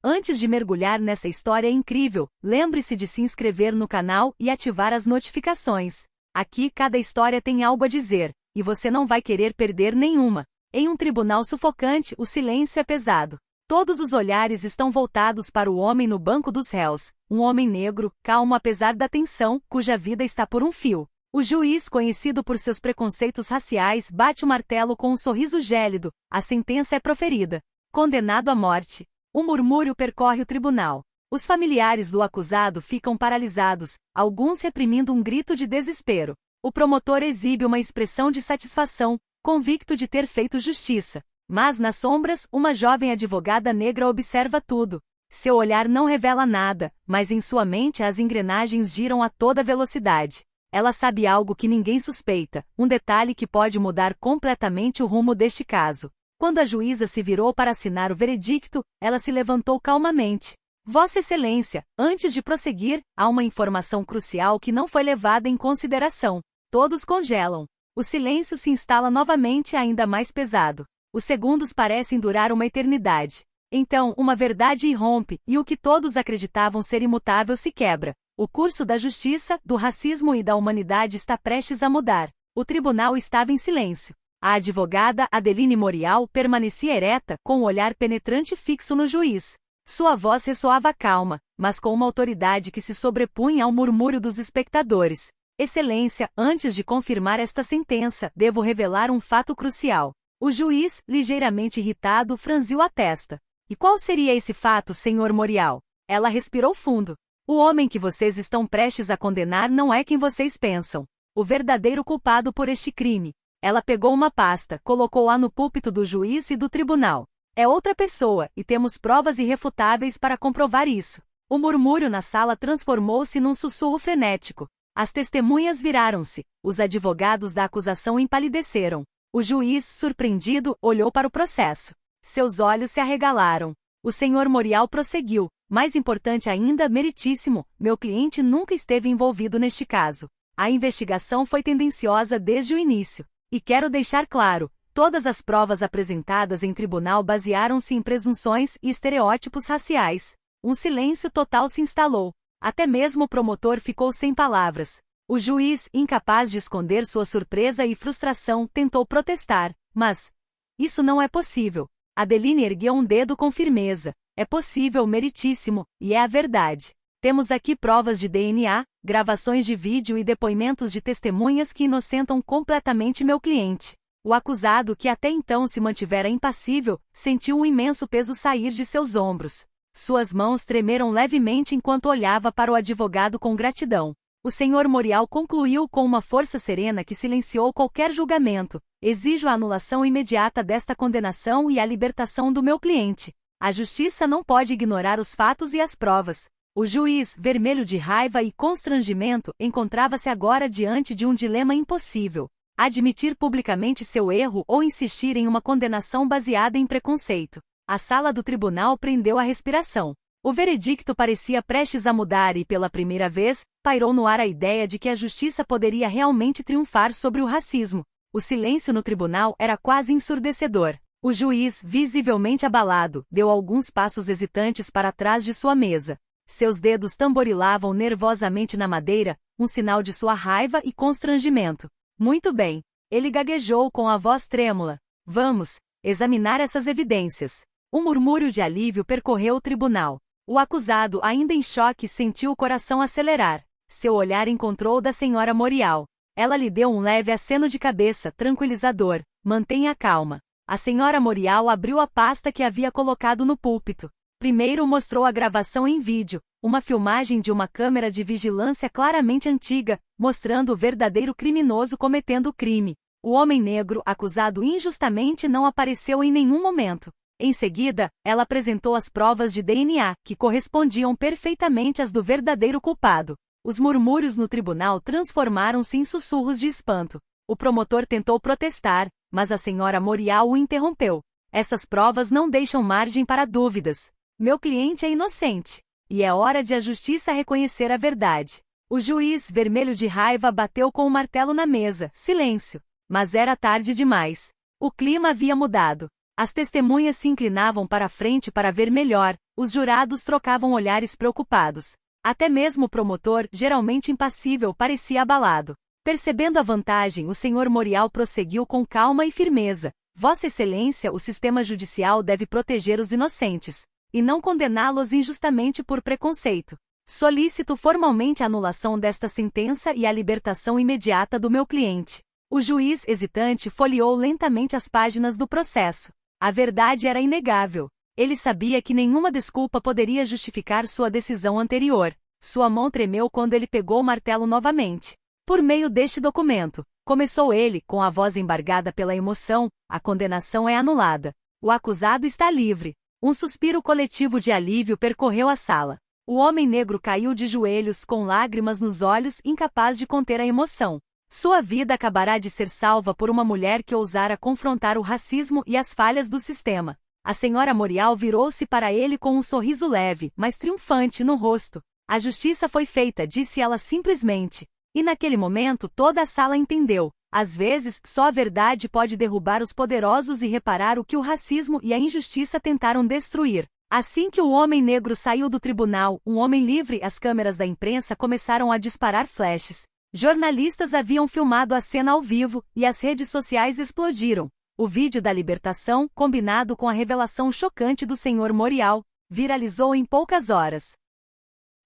Antes de mergulhar nessa história incrível, lembre-se de se inscrever no canal e ativar as notificações. Aqui cada história tem algo a dizer, e você não vai querer perder nenhuma. Em um tribunal sufocante, o silêncio é pesado. Todos os olhares estão voltados para o homem no banco dos réus, um homem negro, calmo apesar da tensão, cuja vida está por um fio. O juiz, conhecido por seus preconceitos raciais, bate o martelo com um sorriso gélido. A sentença é proferida. Condenado à morte. Um murmúrio percorre o tribunal. Os familiares do acusado ficam paralisados, alguns reprimindo um grito de desespero. O promotor exibe uma expressão de satisfação, convicto de ter feito justiça. Mas nas sombras, uma jovem advogada negra observa tudo. Seu olhar não revela nada, mas em sua mente as engrenagens giram a toda velocidade. Ela sabe algo que ninguém suspeita, um detalhe que pode mudar completamente o rumo deste caso. Quando a juíza se virou para assinar o veredicto, ela se levantou calmamente. Vossa Excelência, antes de prosseguir, há uma informação crucial que não foi levada em consideração. Todos congelam. O silêncio se instala novamente ainda mais pesado. Os segundos parecem durar uma eternidade. Então, uma verdade irrompe, e o que todos acreditavam ser imutável se quebra. O curso da justiça, do racismo e da humanidade está prestes a mudar. O tribunal estava em silêncio. A advogada Adeline Morial permanecia ereta, com o olhar penetrante fixo no juiz. Sua voz ressoava calma, mas com uma autoridade que se sobrepunha ao murmúrio dos espectadores. Excelência, antes de confirmar esta sentença, devo revelar um fato crucial. O juiz, ligeiramente irritado, franziu a testa. E qual seria esse fato, senhor Morial? Ela respirou fundo. O homem que vocês estão prestes a condenar não é quem vocês pensam. O verdadeiro culpado por este crime. Ela pegou uma pasta, colocou-a no púlpito do juiz e do tribunal. É outra pessoa, e temos provas irrefutáveis para comprovar isso. O murmúrio na sala transformou-se num sussurro frenético. As testemunhas viraram-se. Os advogados da acusação empalideceram. O juiz, surpreendido, olhou para o processo. Seus olhos se arregalaram. O senhor Morial prosseguiu. Mais importante ainda, meritíssimo, meu cliente nunca esteve envolvido neste caso. A investigação foi tendenciosa desde o início. E quero deixar claro, todas as provas apresentadas em tribunal basearam-se em presunções e estereótipos raciais. Um silêncio total se instalou. Até mesmo o promotor ficou sem palavras. O juiz, incapaz de esconder sua surpresa e frustração, tentou protestar. Mas isso não é possível. Adeline ergueu um dedo com firmeza. É possível, meritíssimo, e é a verdade. Temos aqui provas de DNA, gravações de vídeo e depoimentos de testemunhas que inocentam completamente meu cliente. O acusado, que até então se mantivera impassível, sentiu um imenso peso sair de seus ombros. Suas mãos tremeram levemente enquanto olhava para o advogado com gratidão. O senhor Morial concluiu com uma força serena que silenciou qualquer julgamento. Exijo a anulação imediata desta condenação e a libertação do meu cliente. A justiça não pode ignorar os fatos e as provas. O juiz, vermelho de raiva e constrangimento, encontrava-se agora diante de um dilema impossível. Admitir publicamente seu erro ou insistir em uma condenação baseada em preconceito. A sala do tribunal prendeu a respiração. O veredicto parecia prestes a mudar e, pela primeira vez, pairou no ar a ideia de que a justiça poderia realmente triunfar sobre o racismo. O silêncio no tribunal era quase ensurdecedor. O juiz, visivelmente abalado, deu alguns passos hesitantes para trás de sua mesa. Seus dedos tamborilavam nervosamente na madeira, um sinal de sua raiva e constrangimento. Muito bem. Ele gaguejou com a voz trêmula. Vamos examinar essas evidências. Um murmúrio de alívio percorreu o tribunal. O acusado, ainda em choque, sentiu o coração acelerar. Seu olhar encontrou o da senhora Morial. Ela lhe deu um leve aceno de cabeça, tranquilizador. Mantenha calma. A senhora Morial abriu a pasta que havia colocado no púlpito. Primeiro mostrou a gravação em vídeo, uma filmagem de uma câmera de vigilância claramente antiga, mostrando o verdadeiro criminoso cometendo o crime. O homem negro, acusado injustamente, não apareceu em nenhum momento. Em seguida, ela apresentou as provas de DNA, que correspondiam perfeitamente às do verdadeiro culpado. Os murmúrios no tribunal transformaram-se em sussurros de espanto. O promotor tentou protestar, mas a senhora Morial o interrompeu. Essas provas não deixam margem para dúvidas. Meu cliente é inocente. E é hora de a justiça reconhecer a verdade. O juiz, vermelho de raiva, bateu com o martelo na mesa. Silêncio. Mas era tarde demais. O clima havia mudado. As testemunhas se inclinavam para a frente para ver melhor, Os jurados trocavam olhares preocupados. Até mesmo o promotor, geralmente impassível, parecia abalado. Percebendo a vantagem, o senhor Morial prosseguiu com calma e firmeza. Vossa Excelência, o sistema judicial deve proteger os inocentes, e não condená-los injustamente por preconceito. Solicito formalmente a anulação desta sentença e a libertação imediata do meu cliente. O juiz, hesitante, folheou lentamente as páginas do processo. A verdade era inegável. Ele sabia que nenhuma desculpa poderia justificar sua decisão anterior. Sua mão tremeu quando ele pegou o martelo novamente. Por meio deste documento, começou ele, com a voz embargada pela emoção, a condenação é anulada. O acusado está livre. Um suspiro coletivo de alívio percorreu a sala. O homem negro caiu de joelhos com lágrimas nos olhos, incapaz de conter a emoção. Sua vida acabará de ser salva por uma mulher que ousara confrontar o racismo e as falhas do sistema. A senhora Morial virou-se para ele com um sorriso leve, mas triunfante no rosto. A justiça foi feita, disse ela simplesmente. E naquele momento toda a sala entendeu. Às vezes, só a verdade pode derrubar os poderosos e reparar o que o racismo e a injustiça tentaram destruir. Assim que o homem negro saiu do tribunal, um homem livre, as câmeras da imprensa começaram a disparar flashes. Jornalistas haviam filmado a cena ao vivo, e as redes sociais explodiram. O vídeo da libertação, combinado com a revelação chocante do senhor Morial, viralizou em poucas horas.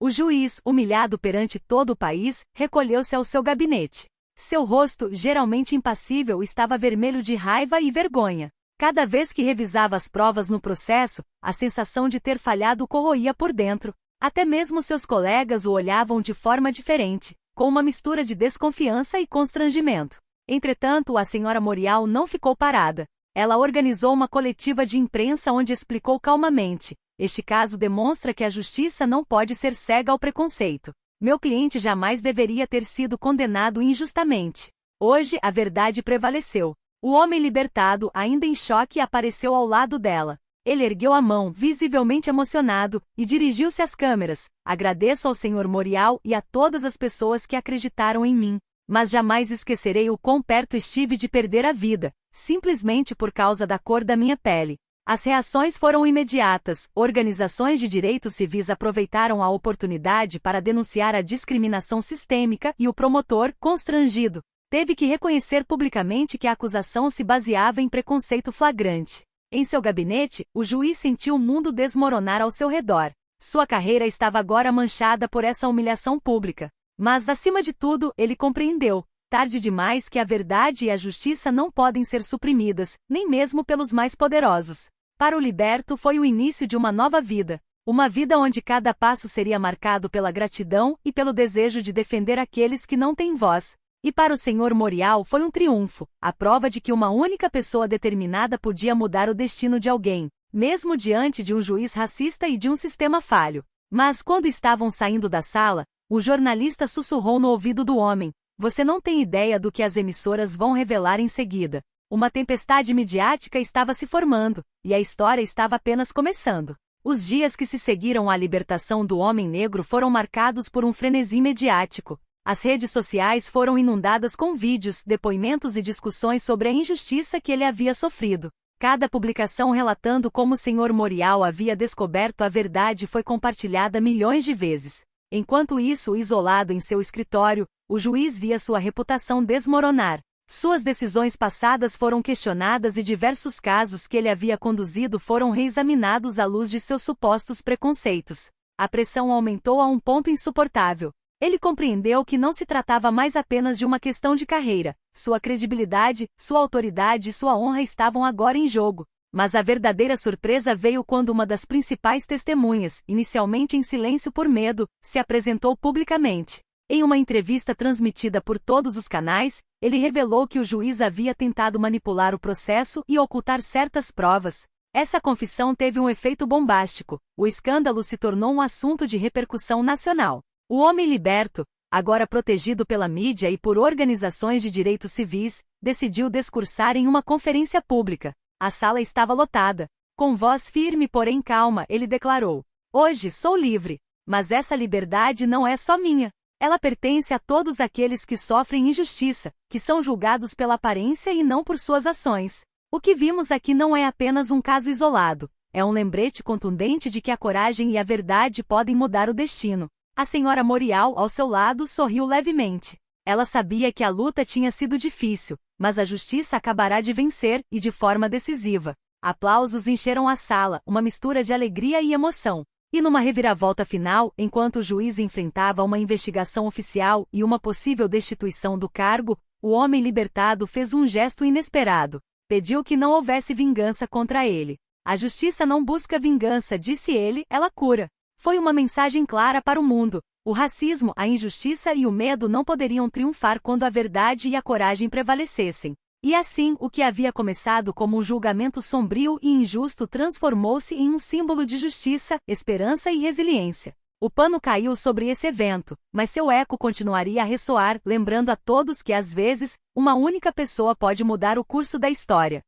O juiz, humilhado perante todo o país, recolheu-se ao seu gabinete. Seu rosto, geralmente impassível, estava vermelho de raiva e vergonha. Cada vez que revisava as provas no processo, a sensação de ter falhado o corroía por dentro. Até mesmo seus colegas o olhavam de forma diferente, com uma mistura de desconfiança e constrangimento. Entretanto, a senhora Morial não ficou parada. Ela organizou uma coletiva de imprensa onde explicou calmamente: este caso demonstra que a justiça não pode ser cega ao preconceito. Meu cliente jamais deveria ter sido condenado injustamente. Hoje, a verdade prevaleceu. O homem libertado, ainda em choque, apareceu ao lado dela. Ele ergueu a mão, visivelmente emocionado, e dirigiu-se às câmeras. Agradeço ao senhor Morial e a todas as pessoas que acreditaram em mim. Mas jamais esquecerei o quão perto estive de perder a vida, simplesmente por causa da cor da minha pele. As reações foram imediatas. Organizações de direitos civis aproveitaram a oportunidade para denunciar a discriminação sistêmica e o promotor, constrangido, teve que reconhecer publicamente que a acusação se baseava em preconceito flagrante. Em seu gabinete, o juiz sentiu o mundo desmoronar ao seu redor. Sua carreira estava agora manchada por essa humilhação pública. Mas, acima de tudo, ele compreendeu, tarde demais, que a verdade e a justiça não podem ser suprimidas, nem mesmo pelos mais poderosos. Para o liberto foi o início de uma nova vida. Uma vida onde cada passo seria marcado pela gratidão e pelo desejo de defender aqueles que não têm voz. E para o senhor Morial foi um triunfo, a prova de que uma única pessoa determinada podia mudar o destino de alguém, mesmo diante de um juiz racista e de um sistema falho. Mas quando estavam saindo da sala, o jornalista sussurrou no ouvido do homem: você não tem ideia do que as emissoras vão revelar em seguida. Uma tempestade midiática estava se formando, e a história estava apenas começando. Os dias que se seguiram à libertação do homem negro foram marcados por um frenesi mediático. As redes sociais foram inundadas com vídeos, depoimentos e discussões sobre a injustiça que ele havia sofrido. Cada publicação relatando como o senhor Morial havia descoberto a verdade foi compartilhada milhões de vezes. Enquanto isso, isolado em seu escritório, o juiz via sua reputação desmoronar. Suas decisões passadas foram questionadas e diversos casos que ele havia conduzido foram reexaminados à luz de seus supostos preconceitos. A pressão aumentou a um ponto insuportável. Ele compreendeu que não se tratava mais apenas de uma questão de carreira. Sua credibilidade, sua autoridade e sua honra estavam agora em jogo. Mas a verdadeira surpresa veio quando uma das principais testemunhas, inicialmente em silêncio por medo, se apresentou publicamente. Em uma entrevista transmitida por todos os canais, ele revelou que o juiz havia tentado manipular o processo e ocultar certas provas. Essa confissão teve um efeito bombástico. O escândalo se tornou um assunto de repercussão nacional. O homem liberto, agora protegido pela mídia e por organizações de direitos civis, decidiu discursar em uma conferência pública. A sala estava lotada. Com voz firme, porém calma, ele declarou: hoje sou livre. Mas essa liberdade não é só minha. Ela pertence a todos aqueles que sofrem injustiça, que são julgados pela aparência e não por suas ações. O que vimos aqui não é apenas um caso isolado. É um lembrete contundente de que a coragem e a verdade podem mudar o destino. A senhora Morial, ao seu lado, sorriu levemente. Ela sabia que a luta tinha sido difícil, mas a justiça acabará de vencer, e de forma decisiva. Aplausos encheram a sala, uma mistura de alegria e emoção. E numa reviravolta final, enquanto o juiz enfrentava uma investigação oficial e uma possível destituição do cargo, o homem libertado fez um gesto inesperado. Pediu que não houvesse vingança contra ele. A justiça não busca vingança, disse ele, ela cura. Foi uma mensagem clara para o mundo. O racismo, a injustiça e o medo não poderiam triunfar quando a verdade e a coragem prevalecessem. E assim, o que havia começado como um julgamento sombrio e injusto transformou-se em um símbolo de justiça, esperança e resiliência. O pano caiu sobre esse evento, mas seu eco continuaria a ressoar, lembrando a todos que às vezes, uma única pessoa pode mudar o curso da história.